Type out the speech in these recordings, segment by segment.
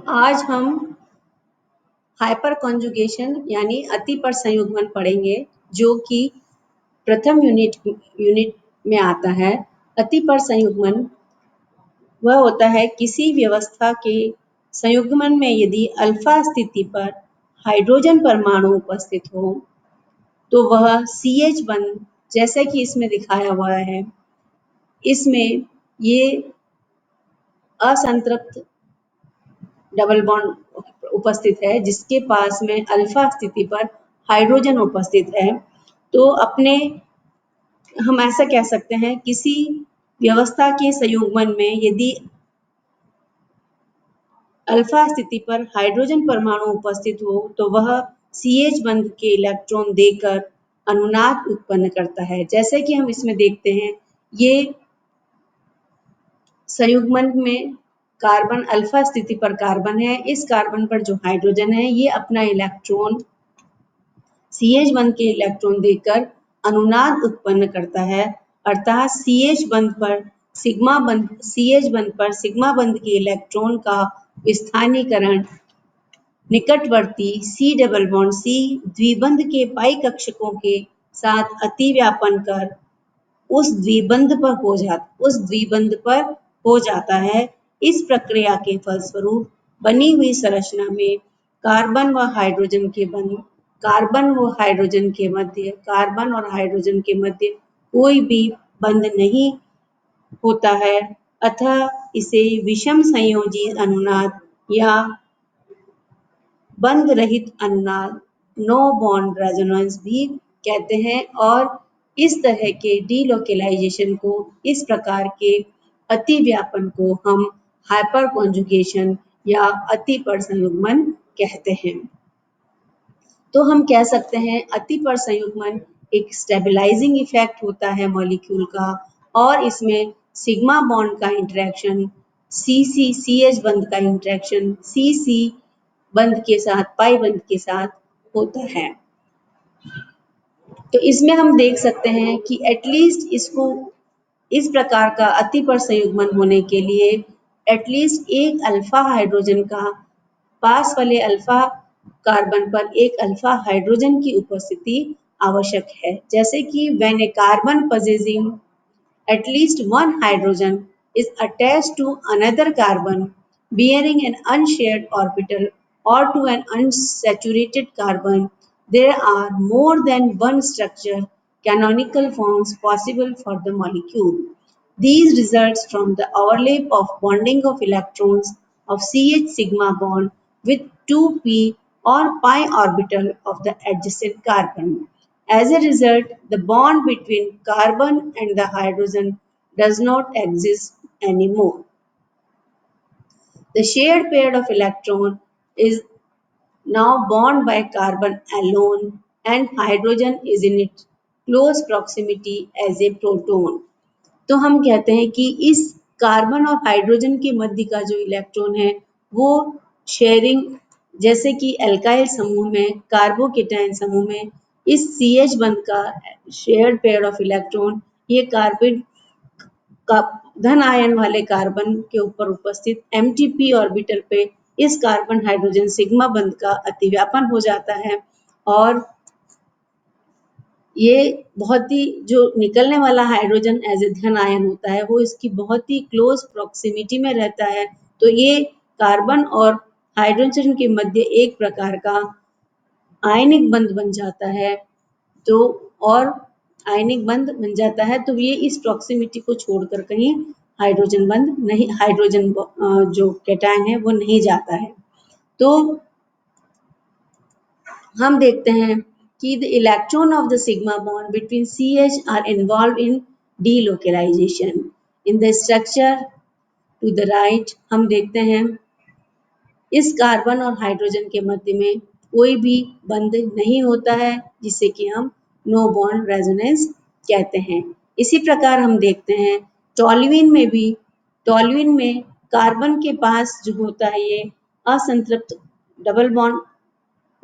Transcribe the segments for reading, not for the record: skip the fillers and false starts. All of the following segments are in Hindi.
आज हम हाइपर कॉन्जुगेशन यानी अति पर संयुग्मन पढ़ेंगे, जो कि प्रथम यूनिट में आता है। अति पर संयुग्मन वह होता है किसी व्यवस्था के संयुग्मन में यदि अल्फा स्थिति पर हाइड्रोजन परमाणु उपस्थित हो तो वह CH बंध, जैसे कि इसमें दिखाया हुआ है, इसमें ये असंतृप्त डबल बॉन्ड उपस्थित है जिसके पास में अल्फा स्थिति पर हाइड्रोजन उपस्थित है। तो हम ऐसा कह सकते हैं किसी व्यवस्था के संयुग्मन में यदि अल्फा स्थिति पर हाइड्रोजन परमाणु उपस्थित हो तो वह CH बंध के इलेक्ट्रॉन देकर अनुनाद उत्पन्न करता है। जैसे कि हम इसमें देखते हैं, ये संयुग्मन में कार्बन अल्फा स्थिति पर कार्बन है, इस कार्बन पर जो हाइड्रोजन है ये अपना इलेक्ट्रॉन CH बंध के इलेक्ट्रॉन देकर अनुनाद उत्पन्न करता है, अर्थात CH बंध पर सिग्मा बंध के इलेक्ट्रॉन का स्थानीकरण निकटवर्ती C डबल बॉन्ड C द्विबंध के पाई कक्षकों के साथ अतिव्यापन कर उस द्विबंध पर हो जाता है। इस प्रक्रिया के फलस्वरूप बनी हुई संरचना में कार्बन और हाइड्रोजन के मध्य कोई भी बंध नहीं होता है, अतः इसे विषम संयोजी अनुनाद या बंध रहित अनुनाद नो बॉन्ड रेजोनेंस भी कहते हैं। और इस तरह के डीलोकेलाइजेशन को, इस प्रकार के अतिव्यापन को हम हाइपर कॉन्जुगेशन या अति पर संयुग्मन कहते हैं। तो हम कह सकते हैं अति पर संयुग्मन एक स्टेबलाइजिंग इफेक्ट होता है मॉलिक्यूल का, और इसमें सिग्मा बॉन्ड का इंटरेक्शन CH बंध का इंटरेक्शन CC बंध के साथ, पाई बंध के साथ होता है। तो इसमें हम देख सकते हैं कि एटलीस्ट इसको इस प्रकार का अति पर संयुग्मन होने के लिए एटलीस्ट एक अल्फा हाइड्रोजन का पास वाले अल्फा कार्बन पर एक अल्फा हाइड्रोजन की उपस्थिति आवश्यक है। जैसे कि when a carbon possessing at least one hydrogen is attached to another carbon bearing an unshared orbital or to an unsaturated carbon, there are more than one structure canonical forms possible for the molecule. These results from the overlap of bonding of electrons of CH sigma bond with 2p or pi orbital of the adjacent carbon. As a result, the bond between carbon and the hydrogen does not exist anymore. The shared pair of electron is now bound by carbon alone and hydrogen is in its close proximity as a proton. तो हम कहते हैं कि इस कार्बन और हाइड्रोजन के मध्य का जो इलेक्ट्रॉन है वो शेयरिंग, जैसे कि एल्काइल समूह में, कार्बोकेटाइन समूह में इस CH बंध का शेयर्ड पेयर ऑफ इलेक्ट्रॉन ये कार्बन का धन आयन वाले कार्बन के ऊपर उपस्थित MTP ऑर्बिटल पे इस कार्बन हाइड्रोजन सिग्मा बंध का अतिव्यापन हो जाता है, और ये बहुत ही जो निकलने वाला हाइड्रोजन एज ए धन आयन होता है वो इसकी बहुत ही क्लोज प्रॉक्सिमिटी में रहता है। तो ये कार्बन और हाइड्रोजन के मध्य एक प्रकार का आयनिक बंध बन जाता है। तो ये इस प्रॉक्सिमिटी को छोड़कर कहीं हाइड्रोजन जो कैटायन है वो नहीं जाता है। तो हम देखते हैं कि the electron of the sigma bond between CH are involved in delocalization. In the structure to the right हम देखते हैं इस कार्बन और हाइड्रोजन के मध्य में कोई भी बंध नहीं होता है, जिसे कि हम नो बॉन्ड रेजोनेंस कहते हैं। इसी प्रकार हम देखते हैं टॉल्यूइन में कार्बन के पास जो होता है ये असंतृप्त डबल बॉन्ड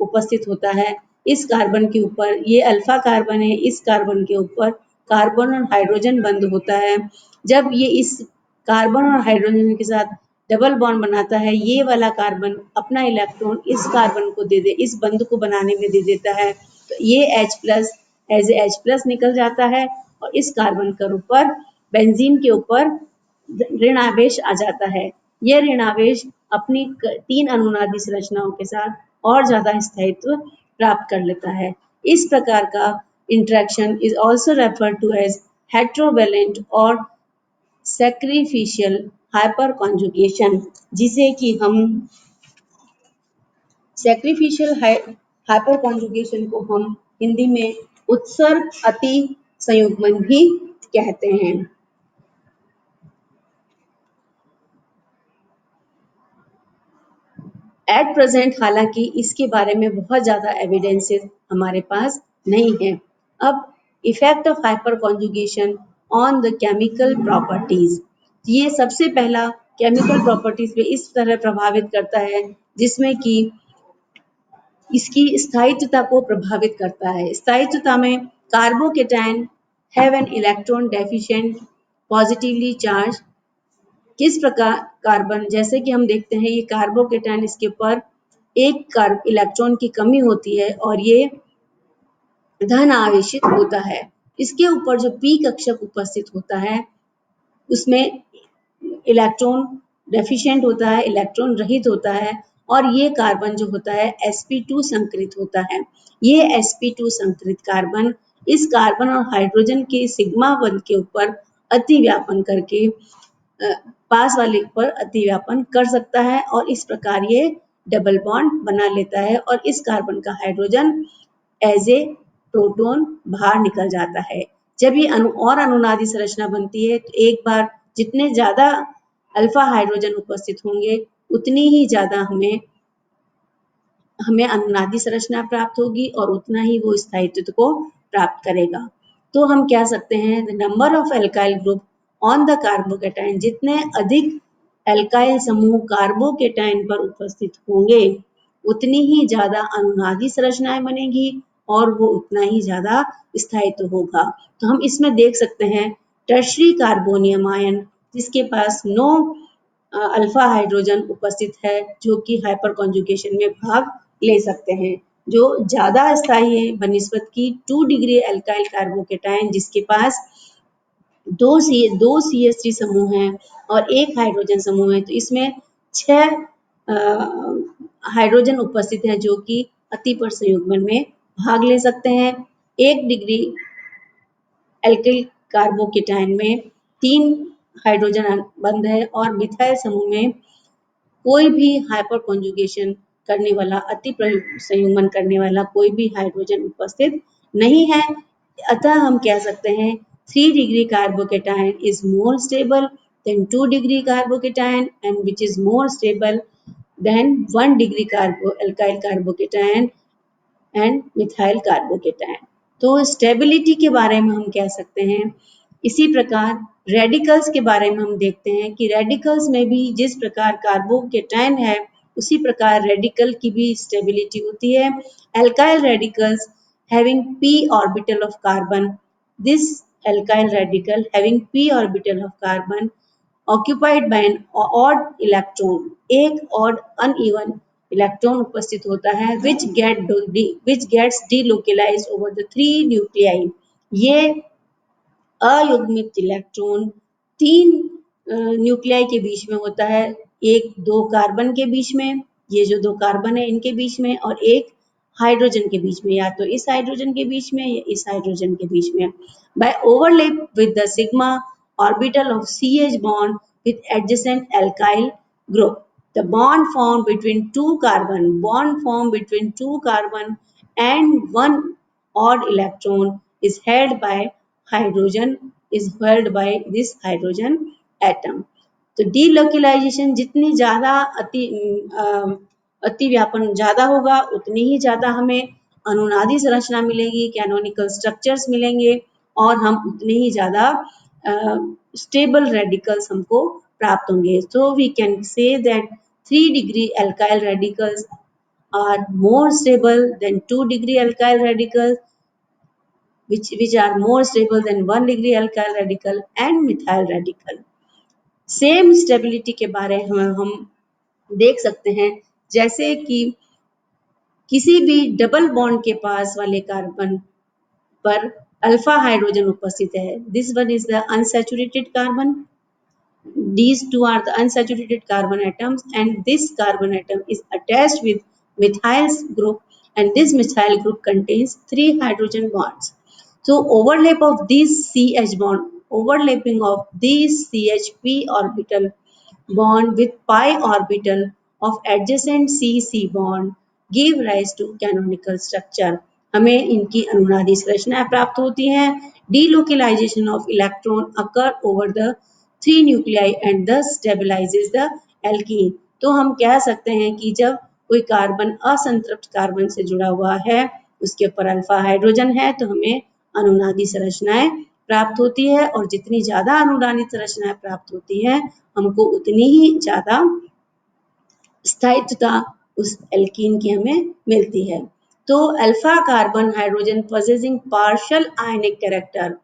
उपस्थित होता है। इस कार्बन के ऊपर ये अल्फा कार्बन है, इस कार्बन के ऊपर कार्बन और हाइड्रोजन बंध होता है। जब ये इस कार्बन और हाइड्रोजन के साथ डबल बॉन्ड बनाता है, ये वाला कार्बन अपना इलेक्ट्रॉन इस कार्बन को दे दे, इस बंध को बनाने में दे देता है, तो ये H plus as a H plus निकल जाता है और इस कार्बन के ऊपर बेंजीन के ऊपर ऋण आवेश आ जाता है। यह ऋण आवेश अपनी 3 अनुनादी संरचनाओं के साथ और ज्यादा स्थायित्व प्राप्त कर लेता है। इस प्रकार का interaction is also referred to as heterovalent और सैक्रिफिशियल हाइपर कॉन्जुगेशन, जिसे कि हम सैक्रिफिशियल हाइपर कॉन्जुगेशन को हम हिंदी में उत्सर्ग अति संयुग्मन भी कहते हैं। एट प्रेजेंट हालांकि इसके बारे में बहुत ज्यादा एविडेंसेस हमारे पास नहीं है। अब effect of hyper conjugation on the chemical properties, ये सबसे पहला केमिकल प्रॉपर्टीज पे इस तरह प्रभावित करता है जिसमें कि इसकी स्थायित्वता को प्रभावित करता है। स्थायित्वता में carbocation have an electron deficient positively charge. किस प्रकार कार्बन, जैसे कि हम देखते हैं ये कार्बोकेटायन, इसके ऊपर एक इलेक्ट्रॉन की कमी होती है और ये धन आवेशित होता है। इसके ऊपर जो पी कक्षक उपस्थित होता है उसमें इलेक्ट्रॉन डेफिशिएंट होता है, इलेक्ट्रॉन रहित होता है और ये कार्बन जो होता है sp2 संकृत होता है। ये sp2 संकृत कार्बन इस कार्बन और हाइड्रोजन के सिग्मा बंध के ऊपर अतिव्यापन करके पास वाले पर अतिव्यापन कर सकता है और इस प्रकार ये डबल बॉन्ड बना लेता है और इस कार्बन का हाइड्रोजन एज ए प्रोटॉन बाहर निकल जाता है। जब ये और अनुनादी संरचना बनती है तो एक बार जितने ज्यादा अल्फा हाइड्रोजन उपस्थित होंगे उतनी ही ज्यादा हमें अनुनादी संरचना प्राप्त होगी और उतना ही वो स्थायित्व को प्राप्त करेगा। तो हम कह सकते हैं the number of alkyl group on the carbocation, जितने अधिक एल्काइल समूह कार्बोकेटाइन पर उपस्थित होंगे उतनी ही ज्यादा अनुनादी संरचनाएं बनेगी और वो उतना ही ज्यादा स्थायित्व होगा। तो हम इसमें देख सकते हैं टर्शरी कार्बोनियम आयन जिसके पास 9 अल्फा हाइड्रोजन उपस्थित है जो कि हाइपर कॉन्जुगेशन में भाग ले सकते हैं, जो ज्यादा स्थायी है बनिस्बत की 2 डिग्री एल्काइल कार्बोकेटाइन जिसके पास दो CH3 समूह हैं और एक हाइड्रोजन समूह है। तो इसमें 6 हाइड्रोजन उपस्थित है जो कि अति पर संयुग्मन में भाग ले सकते हैं। 1 डिग्री एल्काइल कार्बोकेटाइन में 3 हाइड्रोजन बंध है और मिथाइल समूह में कोई भी हाइपर कॉन्जुगेशन करने वाला अति संयुग्मन करने वाला कोई भी हाइड्रोजन उपस्थित नहीं है। अतः हम कह सकते हैं 3 degree carbocation is more stable than 2 degree carbocation and which is more stable than 1 degree alkyl carbocation and methyl carbocation. तो स्टेबिलिटी के बारे में हम कह सकते हैं। इसी प्रकार रेडिकल्स के बारे में हम देखते हैं कि रेडिकल्स में भी जिस प्रकार कार्बोकेटाइन है उसी प्रकार रेडिकल की भी स्टेबिलिटी होती है। Alkyl radicals having p orbital of carbon, this alkyl radical having p orbital of carbon occupied by an odd electron, एक odd uneven इलेक्ट्रॉन उपस्थित होता है which gets delocalized over the 3 nuclei। ये अयुग्मित इलेक्ट्रॉन 3 न्यूक्लियाई के बीच में होता है, एक 2 कार्बन के बीच में, ये जो 2 कार्बन है इनके बीच में और एक हाइड्रोजन के बीच में, या तो इस हाइड्रोजन के बीच में या इस हाइड्रोजन के बीच में। By overlap with the sigma orbital of CH bond with adjacent alkyl group, the bond formed between two carbon and one odd electron is held by this hydrogen atom। तो डीलोकलाइजेशन जितनी ज्यादा अति व्यापन ज्यादा होगा उतनी ही ज्यादा हमें अनुनादी संरचना मिलेगी, कैनोनिकल स्ट्रक्चर्स मिलेंगे और हम उतने ही ज्यादा स्टेबल रेडिकल्स हमको प्राप्त होंगे। So we can say that 3 degree alkyl radicals are more stable than 2 degree alkyl radicals, which are more stable than 1 degree alkyl radical and methyl radical। Same stability के बारे में हम देख सकते हैं, जैसे कि किसी भी डबल बॉन्ड के पास वाले कार्बन पर अल्फा हाइड्रोजन उपस्थित है. This one is the unsaturated carbon. These two are the unsaturated carbon atoms, and this carbon atom is attached with methyl group, and this methyl group contains 3 hydrogen bonds. So overlapping of these CHP orbital bond with pi orbital of adjacent CC bond give rise to canonical structure. हमें इनकी अनुनादी संरचना प्राप्त होती है. Delocalization of electron occur over the 3 nuclei and thus stabilizes the alkene. तो हम कह सकते हैं कि जब कोई कार्बन असंतृप्त कार्बन से जुड़ा हुआ है, उसके ऊपर अल्फा हाइड्रोजन है, तो हमें अनुनादी संरचनाएं प्राप्त होती है, और जितनी ज्यादा अनुनादी संरचनाएं प्राप्त होती है, हमको उतनी ही ज्यादा स्थायित्वता उस एल्कीन की हमें मिलती है. तो alpha carbon hydrogen possessing partial आयनिक कैरेक्टर,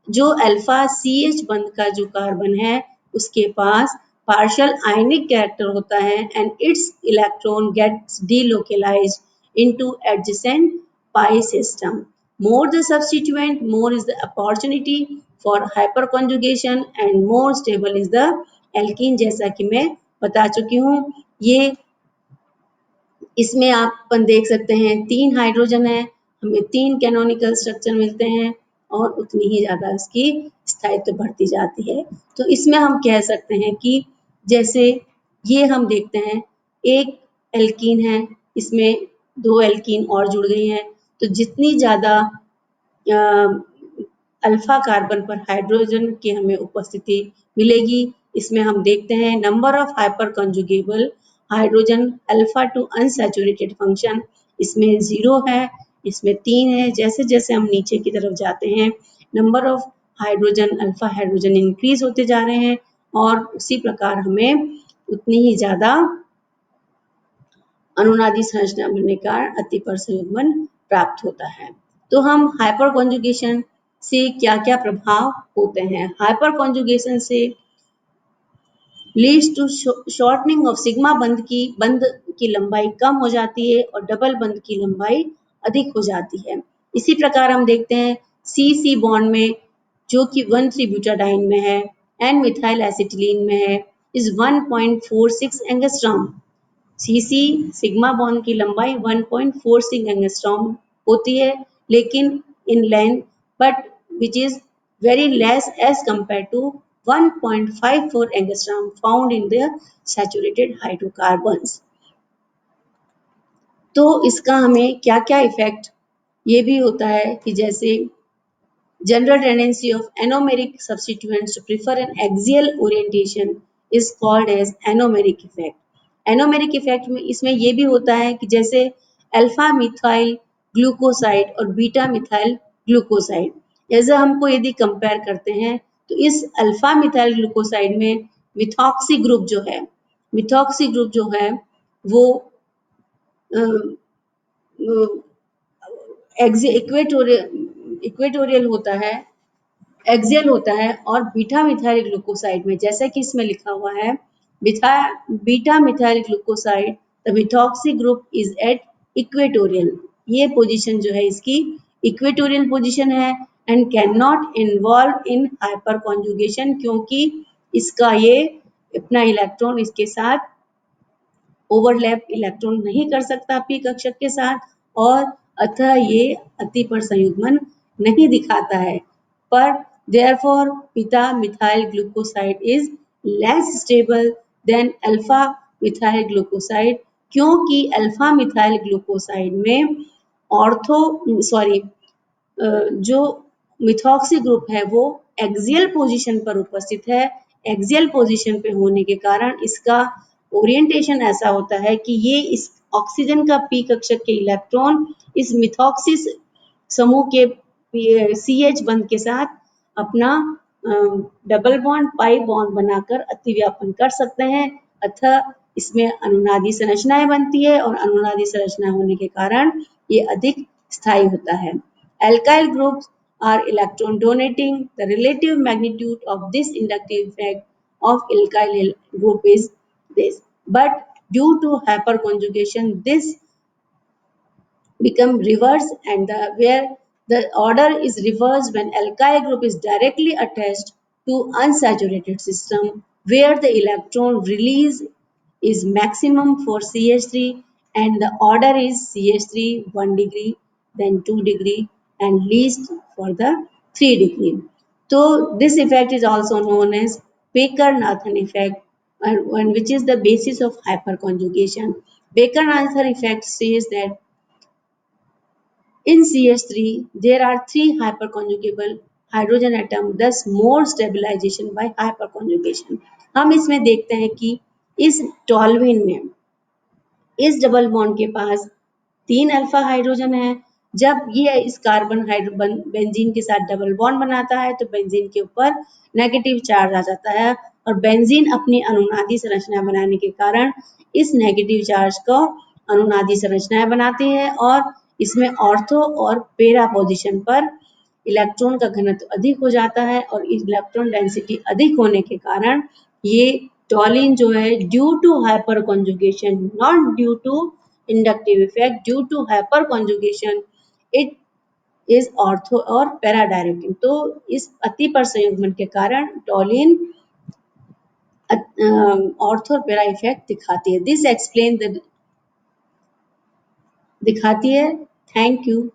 जो अल्फा CH बंध का जो कार्बन है, उसके पास पार्शियल आयनिक कैरेक्टर होता है, and its electron gets delocalized into adjacent pi system. More the substituent, more is the opportunity for hyperconjugation and more stable is the alkene. जैसा कि मैं बता चुकी हूँ, ये इसमें आप अपन देख सकते हैं 3 हाइड्रोजन है, हमें 3 कैनोनिकल स्ट्रक्चर मिलते हैं, और उतनी ही ज्यादा इसकी स्थायित्व बढ़ती जाती है. तो इसमें हम कह सकते हैं कि जैसे ये हम देखते हैं, एक एल्कीन है, इसमें 2 एल्कीन और जुड़ गई हैं, तो जितनी ज्यादा अल्फा कार्बन पर हाइड्रोजन की हमें उपस्थिति मिलेगी, इसमें हम देखते हैं number of hyper conjugable hydrogen alpha to unsaturated function, इसमें 0 है, इसमें 3 है. जैसे जैसे हम नीचे की तरफ जाते हैं, number of hydrogen alpha hydrogen increase होते जा रहे हैं, और उसी प्रकार हमें उतनी ही ज्यादा अनुनादी संरचना मिलने का अतिपर संयुग्मन प्राप्त होता है. तो हम हाइपर कॉन्जुगेशन से क्या क्या प्रभाव होते हैं? हाइपर कॉन्जुगेशन से leads to shortening of sigma बंध की लंबाई कम हो जाती है, और डबल बंध की लंबाई अधिक हो जाती है. इसी प्रकार हम देखते हैं CC बॉन्ड में, जो कि 1,3 ब्यूटाडाइन में है, एंड मिथाइल एसिटिलीन में है, is 1.46 angstrom. CC sigma bond की लंबाई 1.46 एंगस्ट्रॉम होती है, लेकिन in length, but which is very less as compared to 1.54 angstrom found in the saturated hydrocarbons. तो इसका हमें क्या क्या इफेक्ट ये भी होता है कि जैसे general tendency of anomeric substituents to prefer an axial orientation is called as anomeric effect. Anomeric effect में इसमें ये भी होता है कि जैसे अल्फा मिथाइल ग्लूकोसाइड और बीटा मिथाइल ग्लूकोसाइड, जैसे हमको यदि कंपेयर करते हैं, तो इस अल्फा मिथाइल ग्लूकोसाइड में मिथॉक्सी ग्रुप जो है वो इक्वेटोरियल होता है, एक्सियल होता है, और बीटा मिथाइल ग्लूकोसाइड में, जैसा कि इसमें लिखा हुआ है, beta methyl glucoside the methoxy group is at equatorial. ये पोजीशन जो है इसकी इक्वेटोरियल पोजीशन है, and can not involve in hyper conjugation, क्योंकि इसका ये अपना इलेक्ट्रॉन इसके साथ ओवरलैप इलेक्ट्रॉन नहीं कर सकता पी कक्षक के साथ, और अतः ये अतिपर संयुग्मन नहीं दिखाता है. पर therefore beta methyl glucoside is less stable then alpha methyl glucoside, क्योंकि अल्फा मिथाइल ग्लूकोसाइड में जो मिथॉक्सी ग्रुप है वो एक्सियल पोजीशन पर उपस्थित है. एक्सियल पोजीशन पे होने के कारण इसका ओरिएंटेशन ऐसा होता है कि ये इस ऑक्सीजन का पी कक्षक के इलेक्ट्रॉन इस मिथॉक्सिस समूह के CH बंध के साथ अपना डबल बॉन्ड पाई बॉन्ड बनाकर अतिव्यापन कर सकते हैं, अतः इसमें अनुनादी संरचनाएं बनती है, और अनुनादी संरचना होने के कारण ये अधिक स्थायी होता है. Alkyl groups are electron donating. The relative magnitude of this inductive effect of alkyl group is this. But due to hyperconjugation, this become reverse, and where the order is reversed when alkyl group is directly attached to unsaturated system, where the electron release is maximum for CH3 and the order is CH3 1 degree, then 2 degree, and least for the 3 degree. So this effect is also known as Baker-Nathan effect, and which is the basis of hyperconjugation. Baker-Nathan effect says that in CH3, there are three hyperconjugable hydrogen atom, thus more stabilization by hyperconjugation. हम इसमें देखते हैं कि इस टॉल्विन में इस डबल बॉन्ड के पास 3 अल्फा हाइड्रोजन है। जब ये इस कार्बन हाइड्रोजन बेंजीन के साथ डबल बॉन्ड बनाता है तो बेंजीन के ऊपर नेगेटिव चार्ज आ जाता है और बेंजीन अपनी अनुनादी संरचना बनाने के कारण इस नेगेटिव चार्ज को अनुनादी संरचनाएं बनाती है और इसमें ऑर्थो और पेरा पोजीशन पर इलेक्ट्रॉन का घनत्व अधिक हो जाता है और इलेक्ट्रॉन डेंसिटी अधिक होने के कारण ये टॉलिन जो है due to hyperconjugation, not due to inductive effect, due to hyperconjugation it is ortho और पैरा डायरेक्टिंग। तो इस अति पर संयुग्मन के कारण टॉलिन ऑर्थो और पैरा इफेक्ट दिखाती है। दिस एक्सप्लेन द दिखाती है। Thank you.